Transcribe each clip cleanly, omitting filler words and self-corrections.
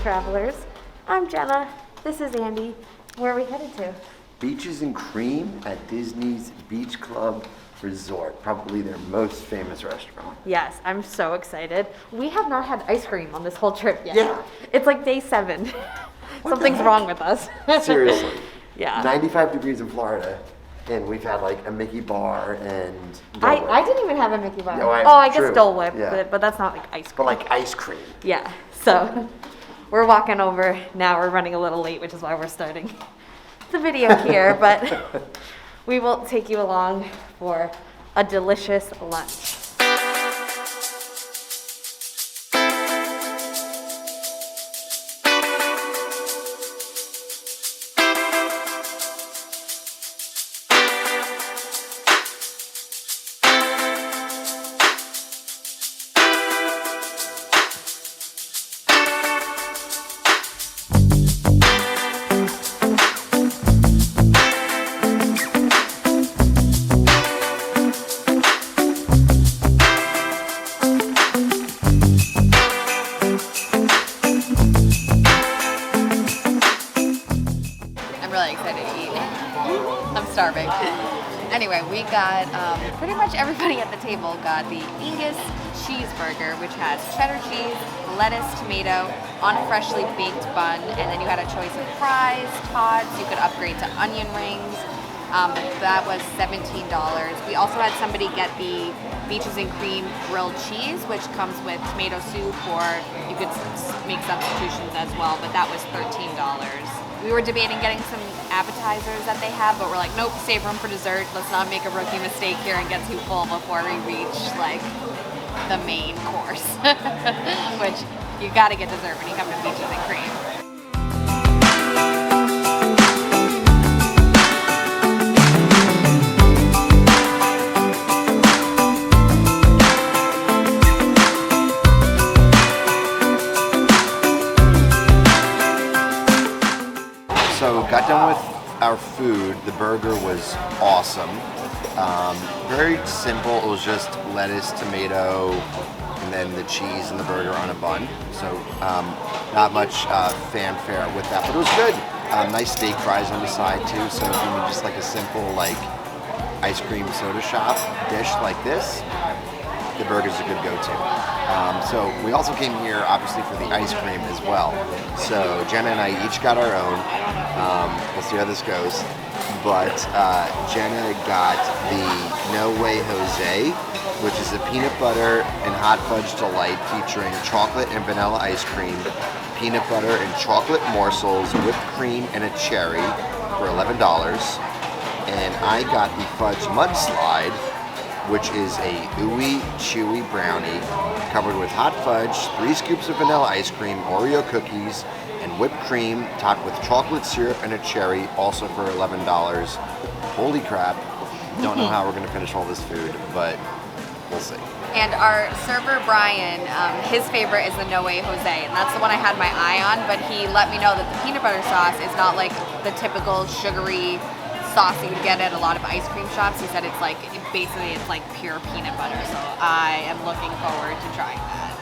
travelers. I'm Jenna. This is Andy. Where are we headed to? Beaches and Cream at Disney's Beach Club Resort, probably their most famous restaurant. Yes, I'm so excited. We have not had ice cream on this whole trip yet. Yeah. It's like day 7. Something's wrong with us. Seriously. Yeah. 95 degrees in Florida, and we've had like a Mickey bar and Dole Whip. I didn't even have a Mickey bar. No, I true. guess Dole Whip, Yeah. but that's not like ice cream. But like ice cream. Yeah, so we're walking over now. We're running a little late, which is why we're starting the video here, but we will take you along for a delicious lunch. Starving. Anyway, we got pretty much everybody at the table got the Angus cheeseburger, which has cheddar cheese, lettuce, tomato on a freshly baked bun, and then you had a choice of fries, tots. You could upgrade to onion rings. That was $17. We also had somebody get the Beaches and Cream grilled cheese, which comes with tomato soup, or you could make substitutions as well, but that was $13. We were debating getting some appetizers that they have, but we're like, nope, save room for dessert. Let's not make a rookie mistake here and get too full before we reach like the main course, which you gotta get dessert when you come to Beaches and Cream. So got done with our food. The burger was awesome. Very simple. It was just lettuce, tomato, and then the cheese and the burger on a bun. So not much fanfare with that, but it was good. Nice steak fries on the side too. So if you need just like a simple like ice cream soda shop dish like this, the burger's a good go-to. So we also came here obviously for the ice cream as well. So Jenna and I each got our own. We'll see how this goes. But Jenna got the No Way Jose, which is a peanut butter and hot fudge delight featuring chocolate and vanilla ice cream, peanut butter and chocolate morsels, whipped cream, and a cherry for $11. And I got the fudge mudslide, which is a ooey, chewy brownie covered with hot fudge, 3 scoops of vanilla ice cream, Oreo cookies, and whipped cream topped with chocolate syrup and a cherry, also for $11. Holy crap. Don't know how we're gonna finish all this food, but we'll see. And our server, Brian, his favorite is the No Way Jose, and that's the one I had my eye on, but he let me know that the peanut butter sauce is not like the typical sugary sauce that you would get at a lot of ice cream shops. He said it's like, basically it's like pure peanut butter, so I am looking forward to trying that.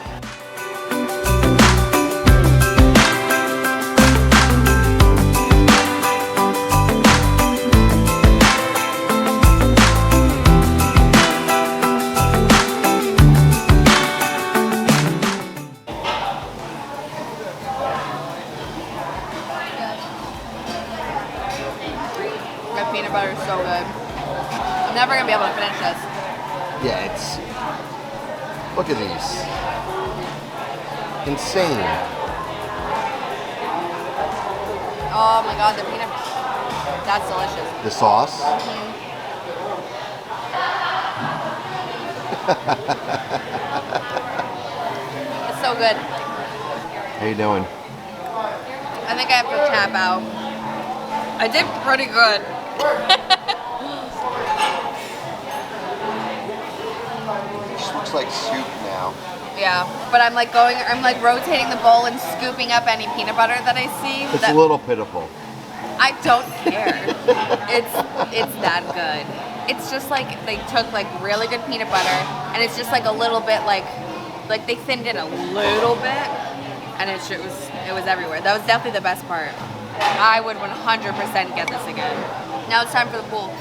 That peanut butter is so good. I'm never gonna be able to finish this. Yeah, it's, look at these. Insane. Oh my god, the peanut, that's delicious. The sauce? It's so good. How you doing? I think I have to tap out. I did pretty good. It just looks like soup now. Yeah, but I'm like rotating the bowl and scooping up any peanut butter that I see. It's a little pitiful. I don't care. It's that good. It's just like they took like really good peanut butter and it's just like a little bit like they thinned it a little bit and it was It was everywhere. That was definitely the best part. I would 100% get this again. Now it's time for the pool.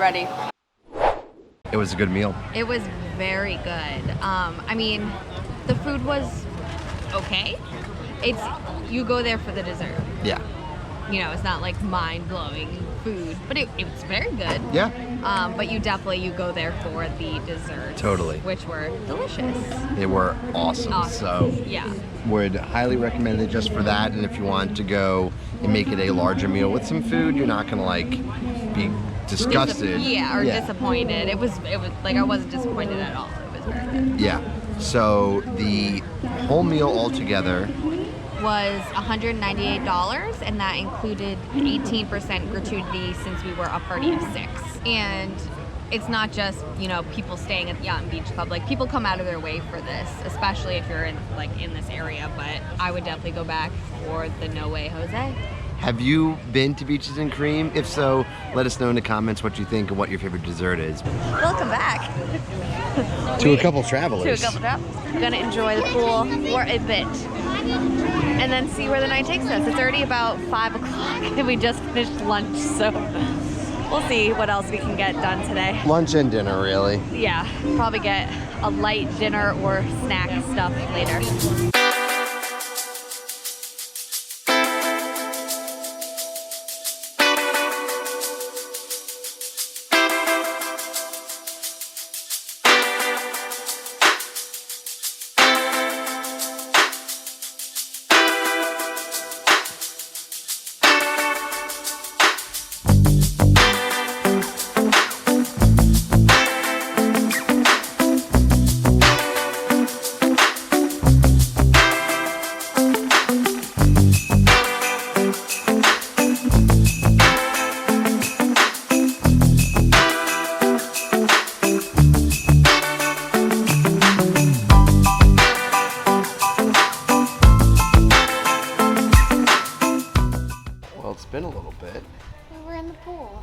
Ready. It was a good meal. It was very good. I mean, the food was okay. You go there for the dessert. Yeah. You know, it's not like mind-blowing food, but it was very good. Yeah. But you go there for the desserts. Totally. Which were delicious. They were awesome. So yeah. would highly recommend it just for that. And if you want to go and make it a larger meal with some food, you're not gonna like be disgusted. Disappointed. It was like I wasn't disappointed at all. It was very good. Yeah. So the whole meal altogether Was $198, and that included 18% gratuity since we were a party of 6. And it's not just, you know, people staying at the Yacht and Beach Club. Like, people come out of their way for this, especially if you're in this area. But I would definitely go back for the No Way Jose. Have you been to Beaches and Cream? If so, let us know in the comments what you think and what your favorite dessert is. Welcome back. To a couple travelers. We're gonna enjoy the pool for a bit, and then see where the night takes us. It's already about 5 o'clock, and we just finished lunch, so we'll see what else we can get done today. Lunch and dinner, really. Yeah, probably get a light dinner or snack stuff later. Been a little bit. We were in the pool,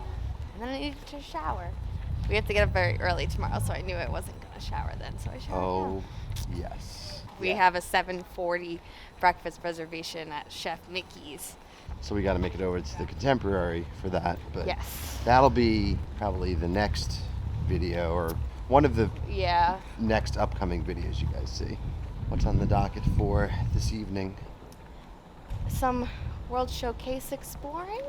and then I needed to shower. We have to get up very early tomorrow, so I knew I wasn't going to shower then, so I showered now. Oh, yes. We have a 7:40 breakfast reservation at Chef Mickey's. So we got to make it over to the Contemporary for that. But Yes. that'll be probably the next video or one of the Yeah. next upcoming videos you guys see. What's on the docket for this evening? Some World Showcase exploring.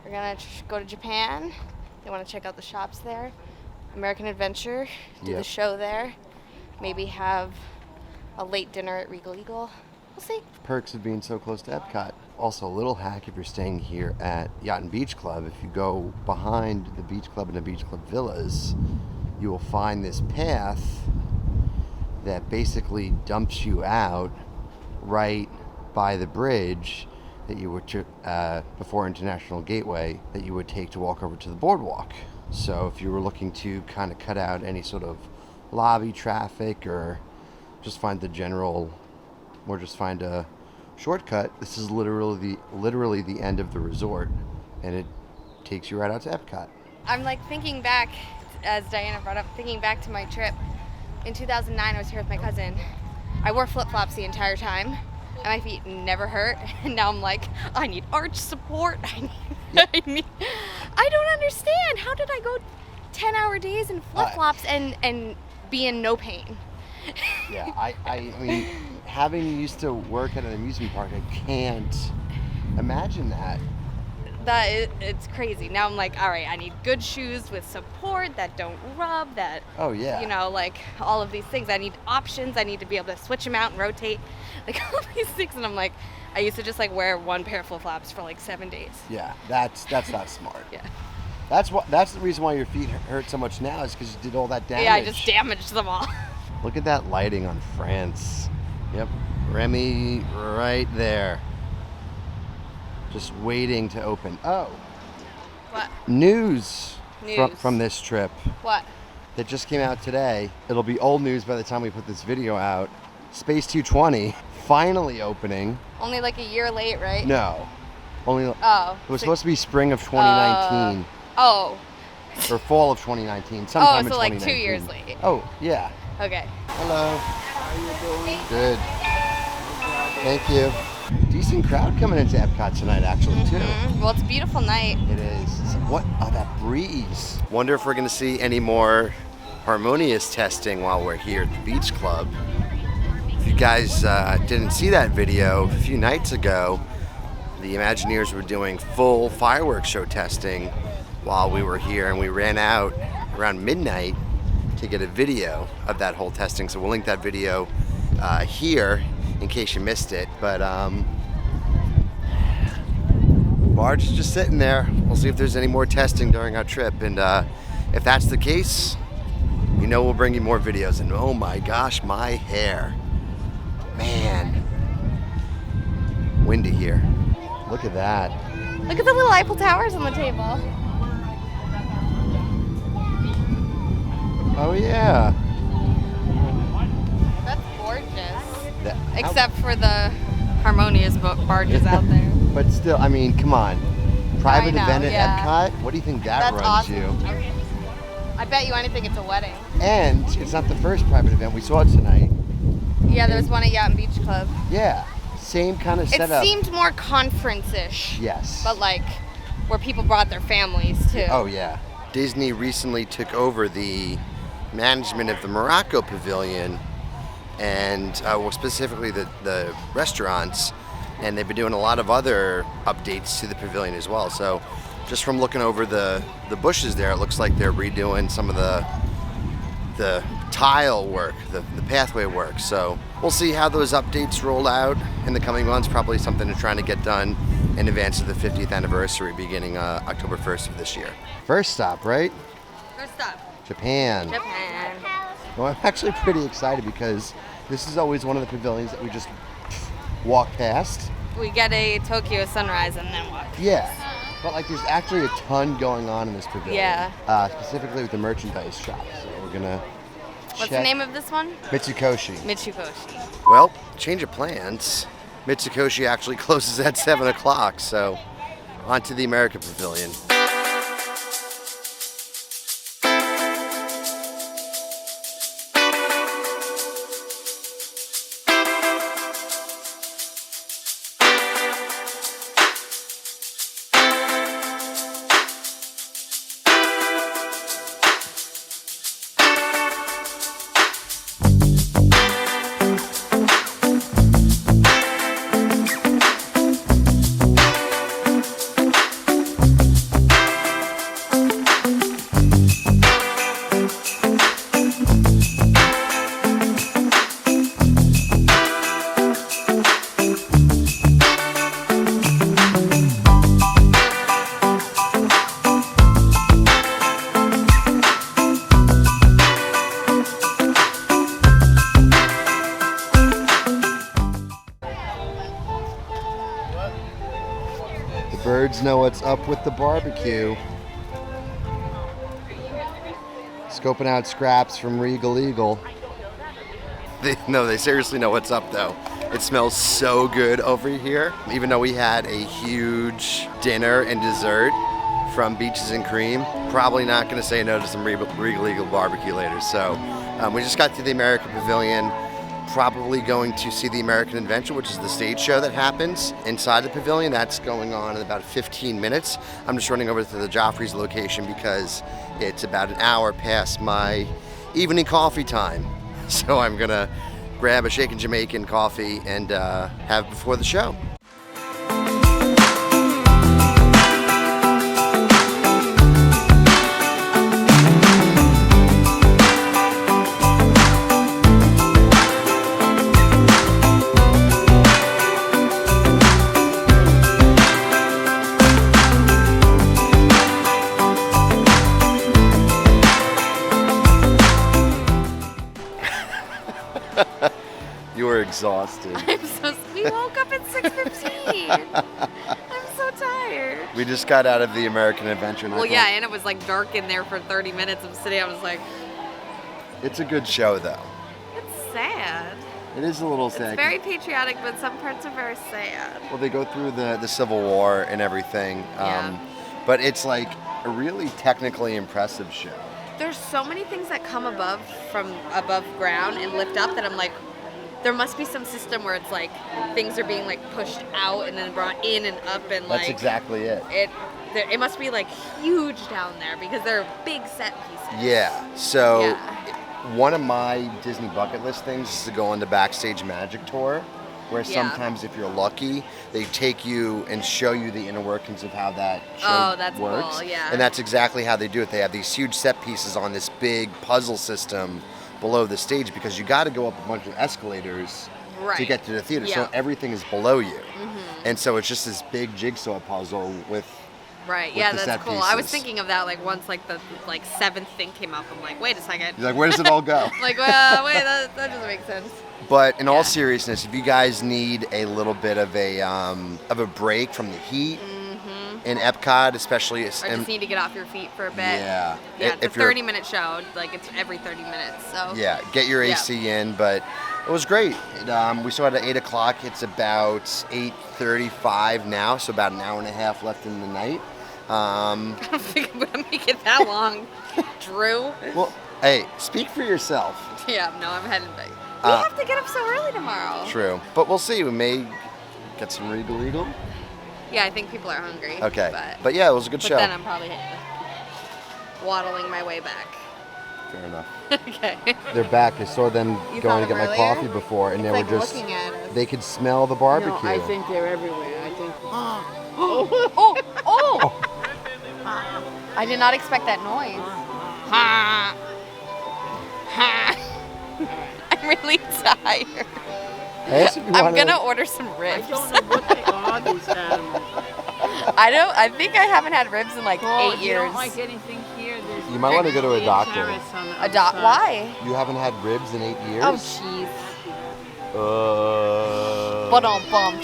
We're gonna go to Japan. They want to check out the shops there. American Adventure, do the Yep. show there. Maybe have a late dinner at Regal Eagle. We'll see. Perks of being so close to Epcot. Also, a little hack if you're staying here at Yacht and Beach Club. If you go behind the Beach Club and the Beach Club villas, you will find this path that basically dumps you out right by the bridge that you would before International Gateway that you would take to walk over to the boardwalk. So if you were looking to kind of cut out any sort of lobby traffic or just find the general or just find a shortcut, this is literally the end of the resort, and it takes you right out to Epcot. I'm like thinking back, as Diana brought up, thinking back to my trip. In 2009, I was here with my cousin. I wore flip-flops the entire time, and my feet never hurt. And now I'm like, I need arch support. I don't understand. How did I go 10-hour days in flip-flops and be in no pain? Yeah, I mean, having used to work at an amusement park, I can't imagine that. It's crazy. Now I'm like, all right, I need good shoes with support that don't rub, that, Oh, yeah. you know, like all of these things. I need options. I need to be able to switch them out and rotate, like all these things. And I'm like, I used to just like wear one pair of flip-flops for like 7 days. Yeah, that's not smart. Yeah. That's the reason why your feet hurt so much now is because you did all that damage. Yeah, I just damaged them all. Look at that lighting on France. Yep, Remy right there. Just waiting to open. Oh, What? news. News. From this trip What? that just came out today. It'll be old news by the time we put this video out. Space 220 finally opening. Only like a year late, right? No, only Oh. it was supposed to be spring of 2019 Oh. or fall of 2019. Sometime in so like 2019. 2 years late. Oh yeah. Okay. Hello. Good. Thank you. Decent crowd coming into Epcot tonight, actually, too. Well, it's a beautiful night. It is. What? Oh, that breeze. Wonder if we're going to see any more Harmonious testing while we're here at the Beach Club. If you guys didn't see that video, a few nights ago, the Imagineers were doing full fireworks show testing while we were here, and we ran out around midnight to get a video of that whole testing. So we'll link that video here in case you missed it. But barge is just sitting there. We'll see if there's any more testing during our trip, and if that's the case, you know we'll bring you more videos. And oh my gosh, my hair, man, windy here. Look at that. Look at the little Eiffel Towers on the table. Oh yeah. That's gorgeous. Except for the Harmonious barges out there. But still, I mean, come on. Private I know, event at yeah. Epcot? What do you think that That's runs awesome. you? I bet you anything it's a wedding. And it's not the first private event. We saw it tonight. Yeah, there was one at Yacht and Beach Club. Yeah. Same kind of It setup. seemed more conference-ish. Yes. But like, where people brought their families too. Oh, yeah. Disney recently took over the management of the Morocco Pavilion and well, specifically the restaurants, and they've been doing a lot of other updates to the pavilion as well. So just from looking over the bushes there, it looks like they're redoing some of the tile work, the pathway work. So we'll see how those updates roll out in the coming months. Probably something they're trying to get done in advance of the 50th anniversary beginning October 1st of this year. First stop, right? First stop. Japan. Japan. Well, I'm actually pretty excited because this is always one of the pavilions that we just walk past. We get a Tokyo sunrise and then walk. Yeah, but like there's actually a ton going on in this pavilion. Yeah. Specifically with the merchandise shop. So we're gonna What's the name of this one? Mitsukoshi. Mitsukoshi. Well, change of plans. Mitsukoshi actually closes at 7 o'clock, so on to the American Pavilion. Birds know what's up with the barbecue. Scoping out scraps from Regal Eagle. They seriously know what's up though. It smells so good over here. Even though we had a huge dinner and dessert from Beaches and Cream, probably not going to say no to some Regal Eagle barbecue later. So we just got to the American Pavilion. Probably going to see the American Adventure, which is the stage show that happens inside the pavilion. That's going on in about 15 minutes. I'm just running over to the Joffrey's location because it's about an hour past my evening coffee time. So I'm gonna grab a shaken Jamaican coffee and have before the show. You were exhausted. We woke up at 6:15. I'm so tired. We just got out of the American Adventure. Well, yeah, and it was like dark in there for 30 minutes. I'm sitting, I was like, It's a good show, though. it's sad. It is a little sad. It's very patriotic, but some parts are very sad. Well, they go through the Civil War and everything. Yeah. But it's like a really technically impressive show. There's so many things that come from above ground and lift up that I'm like, there must be some system where it's like things are being like pushed out and then brought in and up and like. That's exactly it. It must be like huge down there because they're big set pieces. Yeah. So one of my Disney bucket list things is to go on the Backstage Magic tour, where sometimes if you're lucky, they take you and show you the inner workings of how that show works. Cool, yeah. And that's exactly how they do it. They have these huge set pieces on this big puzzle system below the stage because you got to go up a bunch of escalators to get to the theater. Yeah. So everything is below you. And so it's just this big jigsaw puzzle with Right, with yeah, the that's set cool. pieces. I was thinking of that like once like the like seventh thing came up. I'm like, wait a second. You're like, where does it all go? Like, well, wait, that doesn't make sense. But in all seriousness, if you guys need a little bit of a break from the heat in Epcot, especially, Or just need to get off your feet for a bit. Yeah. Yeah, it's If a you're- 30-minute show. Like, it's every 30 minutes, so. yeah, get your AC in. But it was great. We started at 8 o'clock. It's about 8:35 now, so about an hour and a half left in the night. I don't think I'm going to make it that long, Drew. Well, hey, speak for yourself. Yeah, no, I'm heading back. We have to get up so early tomorrow. True. But we'll see. We may get some Regal Eagle. Yeah, I think people are hungry. Okay. But yeah, it was a good show. But then I'm probably waddling my way back. Fair enough. Okay. They're back. I saw them You going saw to get them my earlier? coffee before, and they It's were like just looking at us. they could smell the barbecue. No, I think they're everywhere. I think. Oh! I did not expect that noise. I'm really tired. I asked if you I'm wanted- gonna order some ribs. I don't know what they are, these animals. I think I haven't had ribs in like Oh, 8 you years. don't like anything here? There's You might wanna go to a Magnolia doctor. Terrace on the other side. Why? You haven't had ribs in 8 years? Oh jeez. But Bum.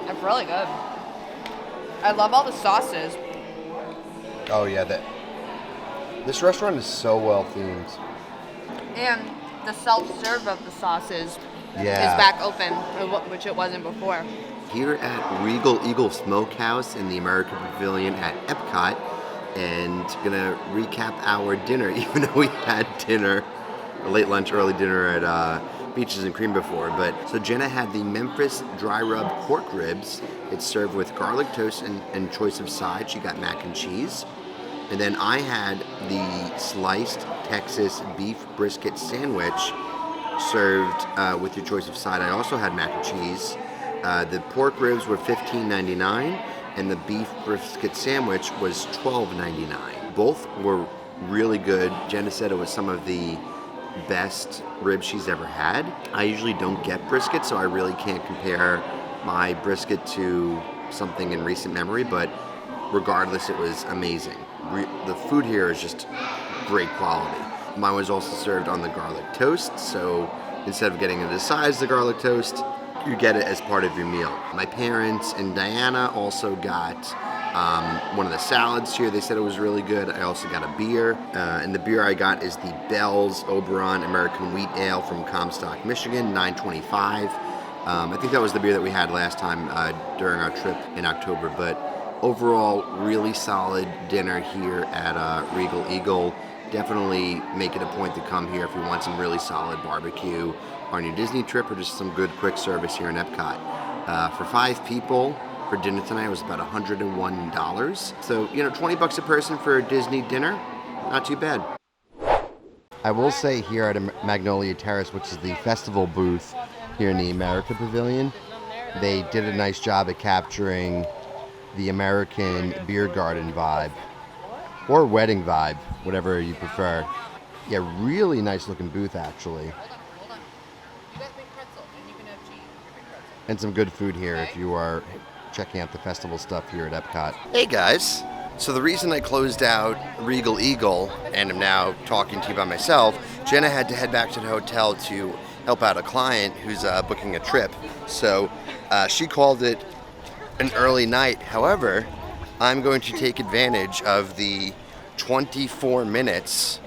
It's really good. I love all the sauces. Oh yeah, this restaurant is so well themed. And the self-serve of the sauces Yeah. is back open, which it wasn't before. Here at Regal Eagle Smokehouse in the American Pavilion at Epcot, and gonna recap our dinner, even though we had dinner, a late lunch, early dinner at Beaches and Cream before. But so Jenna had the Memphis dry rub pork ribs. It's served with garlic toast and choice of side. She got mac and cheese. And then I had the sliced Texas beef brisket sandwich served with your choice of side. I also had mac and cheese. The pork ribs were $15.99 and the beef brisket sandwich was $12.99. Both were really good. Jenna said it was some of the best ribs she's ever had. I usually don't get brisket, so I really can't compare my brisket to something in recent memory, but regardless, it was amazing. The food here is just great quality. Mine was also served on the garlic toast, so instead of getting it as size the garlic toast, you get it as part of your meal. My parents and Diana also got one of the salads here. They said it was really good. I also got a beer, and the beer I got is the Bell's Oberon American Wheat Ale from Comstock, Michigan, $9.25. I think that was the beer that we had last time during our trip in October, but overall, really solid dinner here at Regal Eagle. Definitely make it a point to come here if you want some really solid barbecue on your Disney trip or just some good quick service here in Epcot. For 5 people for dinner tonight was about $101. So, $20 a person for a Disney dinner, not too bad. I will say here at Magnolia Terrace, which is the festival booth here in the America Pavilion, they did a nice job at capturing the American beer garden vibe, or wedding vibe, whatever you prefer. Yeah, really nice looking booth actually. And some good food here if you are checking out the festival stuff here at Epcot. Hey guys, so the reason I closed out Regal Eagle and am now talking to you by myself, Jenna had to head back to the hotel to help out a client who's booking a trip. So she called it an early night. However, I'm going to take advantage of the 24 minutes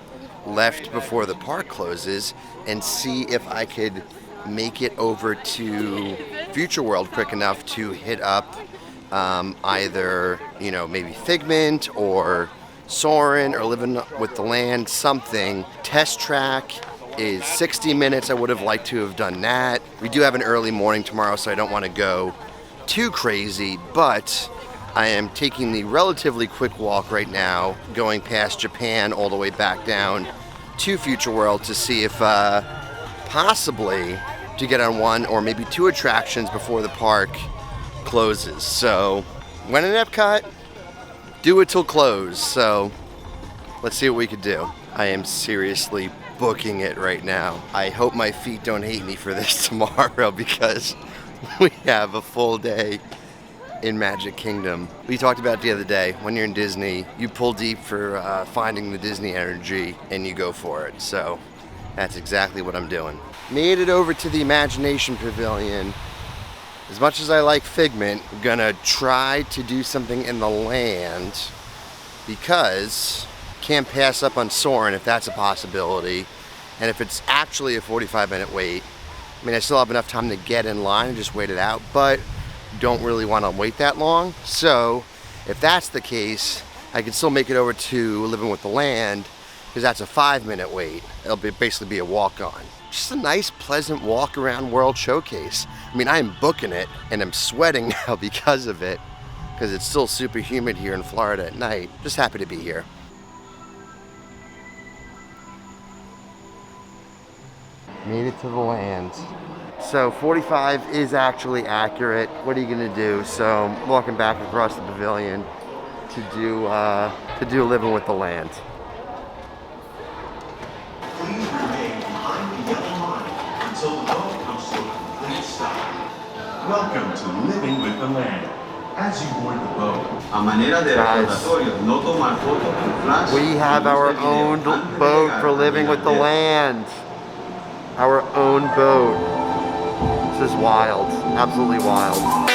left before the park closes and see if I could make it over to Future World quick enough to hit up either, you know, maybe Figment or Soarin' or Living with the Land, something. Test Track is 60 minutes. I would have liked to have done that. We do have an early morning tomorrow, so I don't want to go too crazy, but I am taking the relatively quick walk right now, going past Japan all the way back down to Future World to see if possibly to get on one or maybe two attractions before the park closes. So when in Epcot, do it till close. So let's see what we could do. I am seriously booking it right now. I hope my feet don't hate me for this tomorrow because we have a full day in Magic Kingdom. We talked about it the other day. When you're in Disney, you pull deep for finding the Disney energy and you go for it. So that's exactly what I'm doing. Made it over to the Imagination Pavilion. As much as I like Figment, I'm gonna try to do something in the land because can't pass up on Soarin' if that's a possibility. And if it's actually a 45-minute wait, I mean, I still have enough time to get in line and just wait it out, but don't really want to wait that long. So if that's the case, I can still make it over to Living with the Land because that's a 5-minute wait. It'll basically be a walk-on. Just a nice, pleasant walk around World Showcase. I mean, I am booking it and I'm sweating now because of it because it's still super humid here in Florida at night. Just happy to be here. Made it to the land. So 45 is actually accurate. What are you gonna do? So I'm walking back across the pavilion to do Living with the Land. Please remain behind the yellow line until the boat comes to a complete stop. Welcome to Living with the Land. As you board the boat, a manera de recordatorio, no tomar fotos con flash. We have our own boat for Living with the Land. Our own boat. This is wild, absolutely wild.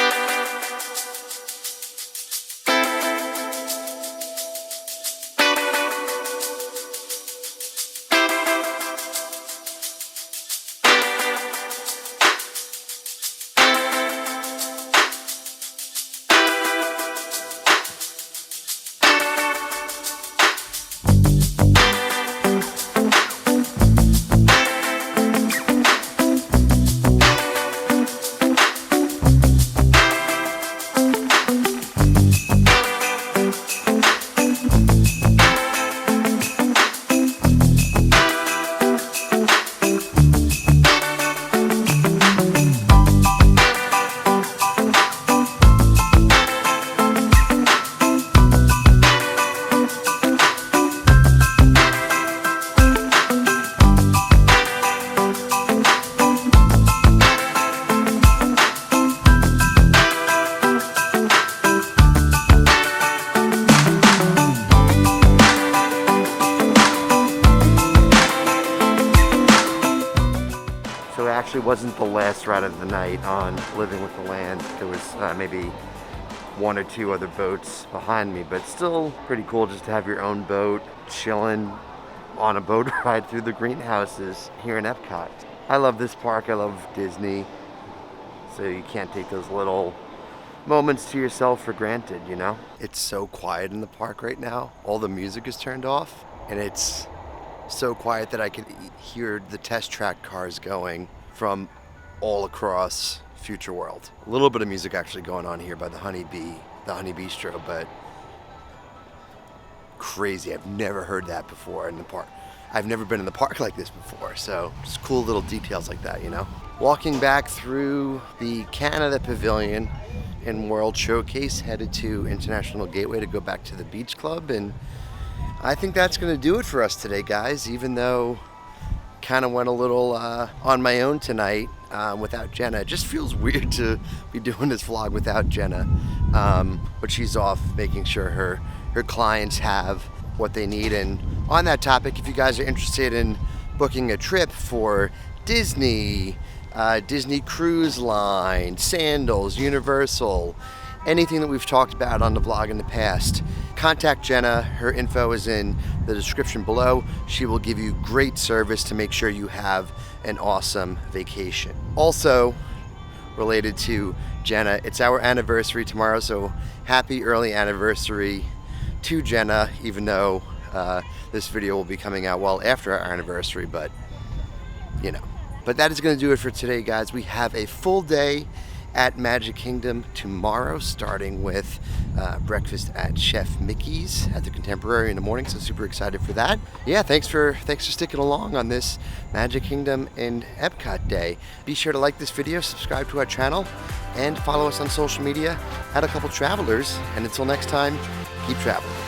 Wasn't the last ride of the night on Living with the Land. There was maybe one or two other boats behind me, but still pretty cool just to have your own boat chilling on a boat ride through the greenhouses here in Epcot. I love this park. I love Disney. So you can't take those little moments to yourself for granted, you know? It's so quiet in the park right now. All the music is turned off and it's so quiet that I can hear the test track cars going from all across Future World. A little bit of music actually going on here by the Honey Bistro, but crazy. I've never heard that before in the park. I've never been in the park like this before, so just cool little details like that, you know? Walking back through the Canada Pavilion in World Showcase, headed to International Gateway to go back to the Beach Club, and I think that's gonna do it for us today, guys, even though kind of went a little on my own tonight without Jenna. It just feels weird to be doing this vlog without Jenna, but she's off making sure her clients have what they need. And on that topic, if you guys are interested in booking a trip for Disney, Disney Cruise Line, Sandals, Universal, anything that we've talked about on the vlog in the past, contact Jenna. Her info is in the description below. She will give you great service to make sure you have an awesome vacation. Also, related to Jenna. It's our anniversary tomorrow, so happy early anniversary to Jenna, even though this video will be coming out well after our anniversary, but you know. But that is going to do it for today, guys. We have a full day at Magic Kingdom tomorrow, starting with breakfast at Chef Mickey's at the Contemporary in the morning, so super excited for that. Yeah, thanks for sticking along on this Magic Kingdom and Epcot day. Be sure to like this video, subscribe to our channel, and follow us on social media at A Couple Travelers. And until next time, keep traveling.